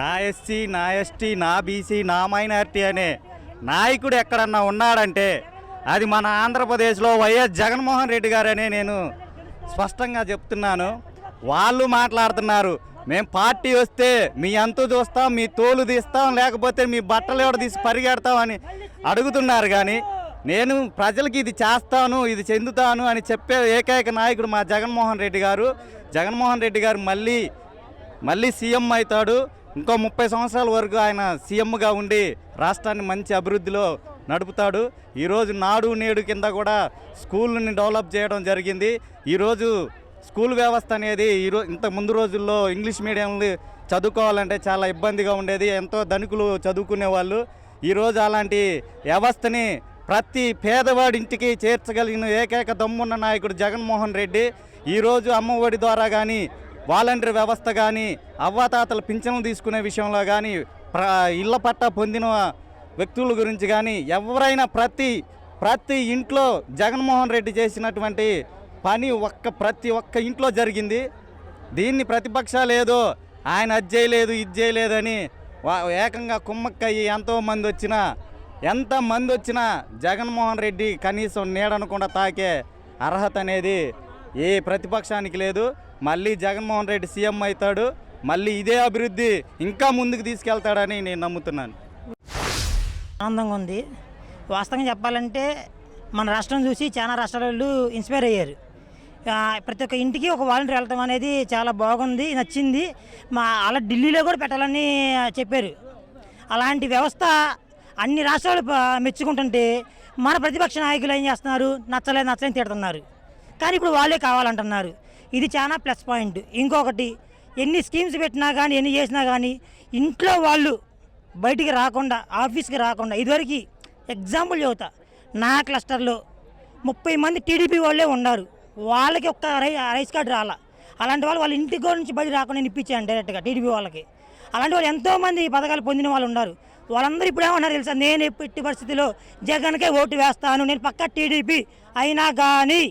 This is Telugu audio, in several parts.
నా ఎస్సీ, నా ఎస్టీ, నా బీసీ, నా మైనారిటీ అనే నాయకుడు ఎక్కడన్నా ఉన్నాడంటే అది మన ఆంధ్రప్రదేశ్లో వైఎస్ జగన్మోహన్ రెడ్డి గారనే నేను స్పష్టంగా చెప్తున్నాను. వాళ్ళు మాట్లాడుతున్నారు, మేము పార్టీ వస్తే మీ అంతు చూస్తాం, మీ తోలు తీస్తాం, లేకపోతే మీ బట్టలు ఎవడ తీసి పరిగెడతామని అడుగుతున్నారు. కానీ నేను ప్రజలకి ఇది చేస్తాను, ఇది చెందుతాను అని చెప్పే ఏకైక నాయకుడు మా జగన్మోహన్ రెడ్డి గారు. జగన్మోహన్ రెడ్డి గారు మళ్ళీ సీఎం అవుతాడు. ఇంకో 30 సంవత్సరాల వరకు ఆయన సీఎంగా ఉండి రాష్ట్రాన్ని మంచి అభివృద్ధిలో నడుపుతాడు. ఈరోజు నాడు నేడు కింద కూడా స్కూళ్ళని డెవలప్ చేయడం జరిగింది. ఈరోజు స్కూల్ వ్యవస్థ అనేది ఇంత ముందు రోజుల్లో ఇంగ్లీష్ మీడియంలు చదువుకోవాలంటే చాలా ఇబ్బందిగా ఉండేది. ఎంతో ధనికులు చదువుకునే వాళ్ళు. ఈరోజు అలాంటి వ్యవస్థని ప్రతి పేదవాడి ఇంటికి చేర్చగలిగిన ఏకైక దమ్మున్న నాయకుడు జగన్మోహన్ రెడ్డి. ఈరోజు అమ్మఒడి ద్వారా కానీ, వాలంటీర్ వ్యవస్థ కానీ, అవ్వాతాతల పింఛన్లు తీసుకునే విషయంలో కానీ, ఇళ్ల పట్టా పొందిన వ్యక్తుల గురించి కానీ ఎవరైనా ప్రతి ఇంట్లో జగన్మోహన్ రెడ్డి చేసినటువంటి పని ప్రతి ఒక్క ఇంట్లో జరిగింది. దీన్ని ప్రతిపక్షాలు ఏదో ఆయన అది చేయలేదు, ఇది చేయలేదని ఏకంగా కుమ్మక్కయ్యి ఎంతమంది వచ్చినా జగన్మోహన్ రెడ్డి కనీసం నీడనకుండా తాకే అర్హత అనేది ఏ ప్రతిపక్షానికి లేదు. మళ్ళీ జగన్మోహన్ రెడ్డి సీఎం అవుతాడు. మళ్ళీ ఇదే అభివృద్ధి ఇంకా ముందుకు తీసుకెళ్తాడని నేను నమ్ముతున్నాను. ఆనందంగా ఉంది. వాస్తవంగా చెప్పాలంటే మన రాష్ట్రం చూసి చాలా రాష్ట్రాల వాళ్ళు ఇన్స్పైర్ అయ్యారు. ప్రతి ఒక్క ఇంటికి ఒక వాలంటీర్ వెళ్తాం అనేది చాలా బాగుంది, నచ్చింది. అలా ఢిల్లీలో కూడా పెట్టాలని చెప్పారు. అలాంటి వ్యవస్థ అన్ని రాష్ట్రాలు మెచ్చుకుంటుంటే మన ప్రతిపక్ష నాయకులు ఏం చేస్తున్నారు, నచ్చలేని తిడుతున్నారు. కానీ ఇప్పుడు వాళ్ళే కావాలంటున్నారు. ఇది చాలా ప్లస్ పాయింట్. ఇంకొకటి, ఎన్ని స్కీమ్స్ పెట్టినా కానీ, ఎన్ని చేసినా కానీ ఇంట్లో వాళ్ళు బయటికి రాకుండా, ఆఫీస్కి రాకుండా, ఇదివరకు ఎగ్జాంపుల్ చెబుతా, నా క్లస్టర్లో 30 మంది టీడీపీ వాళ్ళే ఉన్నారు. వాళ్ళకి ఒక్క రైస్ కార్డు రాలా. అలాంటి వాళ్ళ ఇంటికి నుంచి బయట రాకుండా ఇప్పించాను డైరెక్ట్గా టీడీపీ వాళ్ళకి. అలాంటి వాళ్ళు ఎంతోమంది పథకాలు పొందిన వాళ్ళు ఉన్నారు. వాళ్ళందరూ ఇప్పుడు ఏమన్నారు తెలుసా, నేను ఎట్టి పరిస్థితిలో జగన్కే ఓటు వేస్తాను, నేను పక్కా టీడీపీ అయినా కానీ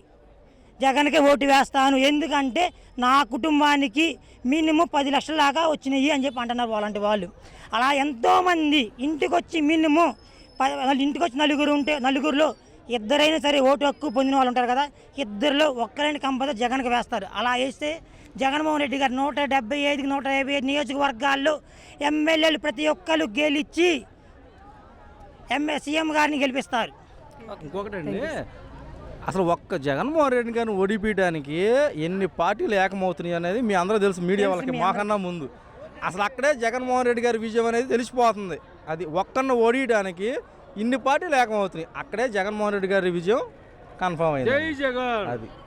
జగన్కే ఓటు వేస్తాను, ఎందుకంటే నా కుటుంబానికి మినిమం 10 లక్షల దాకా వచ్చినాయి అని చెప్పి అంటున్నారు అలాంటి వాళ్ళు. అలా ఎంతోమంది ఇంటికి వచ్చి మినిమం ఇంటికి వచ్చి నలుగురు ఉంటే నలుగురిలో ఇద్దరైనా సరే ఓటు హక్కు పొందిన వాళ్ళు ఉంటారు కదా, ఇద్దరిలో ఒక్కరైనా కంపల్సరీ జగన్కి వేస్తారు. అలా వేస్తే జగన్మోహన్ రెడ్డి గారు 175కి 155 నియోజకవర్గాల్లో ఎమ్మెల్యేలు ప్రతి ఒక్కరు గెలిచి సీఎం గారిని గెలిపిస్తారు. ఇంకొకటండి, అసలు ఒక్క జగన్మోహన్ రెడ్డి గారిని ఓడిపించడానికి ఎన్ని పార్టీలు ఏకమవుతున్నాయి అనేది మీ అందరూ తెలుసు, మీడియా వాళ్ళకి మాకన్నా ముందు. అసలు అక్కడే జగన్మోహన్ రెడ్డి గారి విజయం అనేది తెలిసిపోతుంది. అది ఒక్కన్న ఓడియడానికి ఇన్ని పార్టీలు ఏకమవుతున్నాయి, అక్కడే జగన్మోహన్ రెడ్డి గారి విజయం కన్ఫర్మ్ అయింది. అది